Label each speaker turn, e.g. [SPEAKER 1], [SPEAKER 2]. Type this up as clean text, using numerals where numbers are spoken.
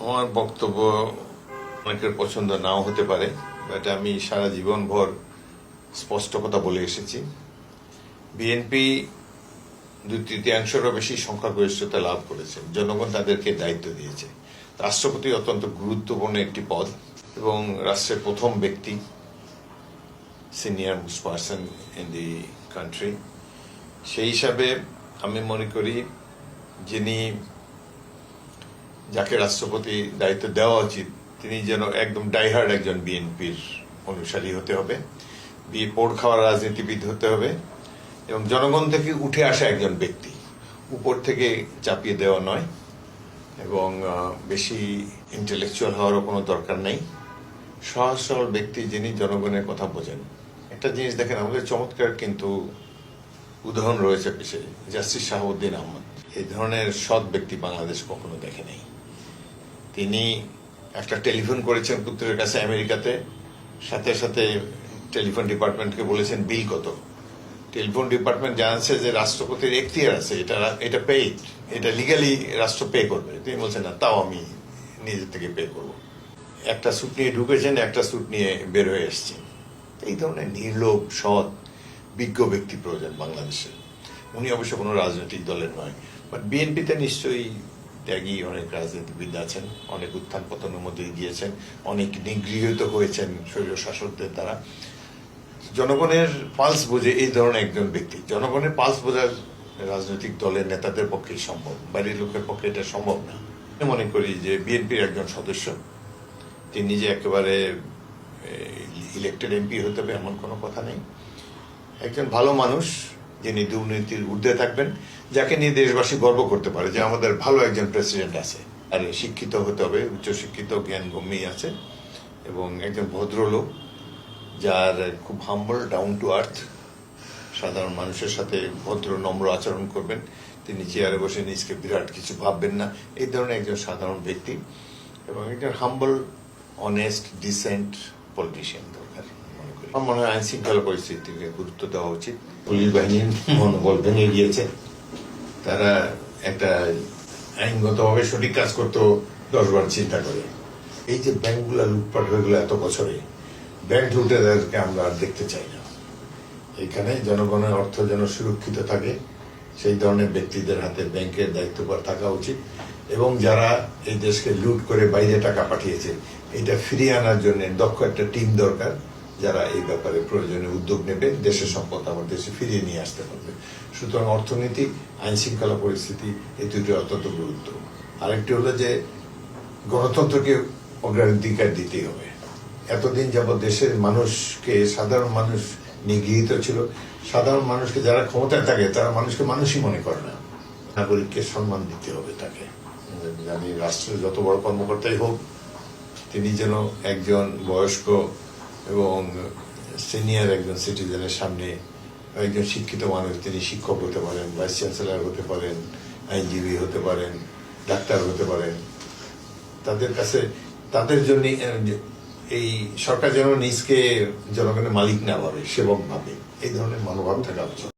[SPEAKER 1] আমার বক্তব্য অনেকের পছন্দ নাও হতে পারে, বাট আমি সারা জীবন ভর স্পষ্ট কথা বলে এসেছি। বিএনপি 2/3-এরও বেশি সংখ্যাগরিষ্ঠতা লাভ করেছে। জনগণ তাদেরকে দায়িত্ব দিয়েছে। রাষ্ট্রপতি অত্যন্ত গুরুত্বপূর্ণ একটি পদ এবং রাষ্ট্রের প্রথম ব্যক্তি, senior most person in the country. সেই হিসাবে আমি মনে করি যাকে রাষ্ট্রপতি দায়িত্ব দেওয়া উচিত তিনি যেন একদম ডাইহার্ড একজন বিএনপির অনুসারী হতে হবে, পোড় খাওয়ার রাজনীতিবিদ হতে হবে এবং জনগণ থেকে উঠে আসা একজন ব্যক্তি, উপর থেকে চাপিয়ে দেওয়া নয় এবং বেশি ইন্টেলেকচুয়াল হওয়ারও কোনো দরকার নেই। সহজ সরল ব্যক্তি যিনি জনগণের কথা বোঝেন। একটা জিনিস দেখেন, আমাদের চমৎকার কিন্তু উদাহরণ রয়েছে পেশে, জাস্টিস শাহাবুদ্দিন আহমদ। এই ধরনের সৎ ব্যক্তি বাংলাদেশ কখনো দেখে নাই। তিনি একটা টেলিফোন করেছেন পুত্রের কাছে আমেরিকাতে, সাথে সাথে টেলিফোন ডিপার্টমেন্টকে বলেছেন বিল কত। টেলিফোন ডিপার্টমেন্ট জানাচ্ছে যে রাষ্ট্রপতির এখতিয়ার আছে, এটা পেইড, এটা লিগালি রাষ্ট্র পে করবে। তিনি বলছেন না, তাও আমি নিজের থেকে পে করব। একটা স্যুট নিয়ে ঢুকেছেন, একটা স্যুট নিয়ে বের হয়ে এসছেন। এই ধরনের নির্লোভ সৎ বিজ্ঞ ব্যক্তি প্রয়োজন বাংলাদেশে। উনি অবশ্য কোনো রাজনৈতিক দলের নয়, বাট বিএনপিতে নিশ্চয়ই ত্যাগী অনেক রাজনীতিবিদ আছেন, অনেক উত্থান পতনের মধ্যে গিয়েছেন, অনেক নিগৃহীত হয়েছেন স্বৈর শাসকদের দ্বারা। জনগণের পালস বোঝে এই ধরনের একজন ব্যক্তি। জনগণের পালস বোঝার রাজনৈতিক দলের নেতাদের পক্ষেই সম্ভব, বাইরের লোকের পক্ষে এটা সম্ভব না। আমি মনে করি যে বিএনপির একজন সদস্য তিনি যে একেবারে ইলেক্টেড এমপি হতে হবে এমন কোনো কথা নেই। একজন ভালো মানুষ যিনি দুর্নীতির ঊর্ধ্বে থাকবেন, যাকে নিয়ে দেশবাসী গর্ব করতে পারে যে আমাদের ভালো একজন প্রেসিডেন্ট আছে। আর শিক্ষিত হতে হবে, উচ্চশিক্ষিত, জ্ঞানগম্যী আছে এবং একজন ভদ্রলোক যার খুব হাম্বল, ডাউন টু আর্থ, সাধারণ মানুষের সাথে ভদ্র নম্র আচরণ করবেন। তিনি চেয়ারে বসে নিজকে বিরাট কিছু ভাববেন না, এই ধরনের একজন সাধারণ ব্যক্তি এবং একজন হাম্বল, অনেস্ট, ডিসেন্ট পলিটিশিয়ান দরকার মনে করি। আমার মনে হয় আইন শৃঙ্খলা পরিস্থিতিকে গুরুত্ব দেওয়া উচিত। পুলিশ বাহিনীর মনোবল ভেঙে গিয়েছে, তারা একটা আইনগতভাবে সঠিক কাজ করতেও 10 বার চিন্তা করে। এই যে ব্যাংকগুলো লুটপাট হয়ে গেল এত বছরে, ব্যাংক লুটেরাদেরকে আমরা আর দেখতে চাই না। এখানে জনগণের অর্থ যেন সুরক্ষিত থাকে, সেই ধরনের ব্যক্তিদের হাতে ব্যাংকের দায়িত্বভার থাকা উচিত এবং যারা এই দেশকে লুট করে বাইরে টাকা পাঠিয়েছে এটা ফিরিয়ে আনার জন্য দক্ষ একটা টিম দরকার, যারা এই ব্যাপারে প্রয়োজনীয় উদ্যোগ নেবে, দেশের সম্পদ আমার দেশে ফিরিয়ে নিয়ে আসতে পারবে। সুতরাং অর্থনীতি, আইন শৃঙ্খলা পরিস্থিতি, এই দুটি অত্যন্ত গুরুত্ব। আরেকটি হলো যে গণতন্ত্রকে অগ্রাধিকার দিতেই হবে। এতদিন যাবৎ দেশের মানুষকে, সাধারণ মানুষ নিগৃহীত ছিল। সাধারণ মানুষকে যারা ক্ষমতায় থাকে তারা মানুষকে মানুষই মনে করে না। নাগরিককে সম্মান দিতে হবে তাকে। আমি রাষ্ট্রের যত বড় কর্মকর্তাই হোক, তিনি যেন একজন বয়স্ক এবং সিনিয়র একজন সিটিজেনের সামনে, একজন শিক্ষিত মানুষ, তিনি শিক্ষক হতে পারেন, ভাইস চ্যান্সেলর হতে পারেন, আইনজীবী হতে পারেন, ডাক্তার হতে পারেন, তাদের কাছে তাদের জন্য এই সরকার যেন নিজকে জনগণের মালিক না ভাবে, সেবক ভাবে, এই ধরনের মনোভাব থাকা উচিত।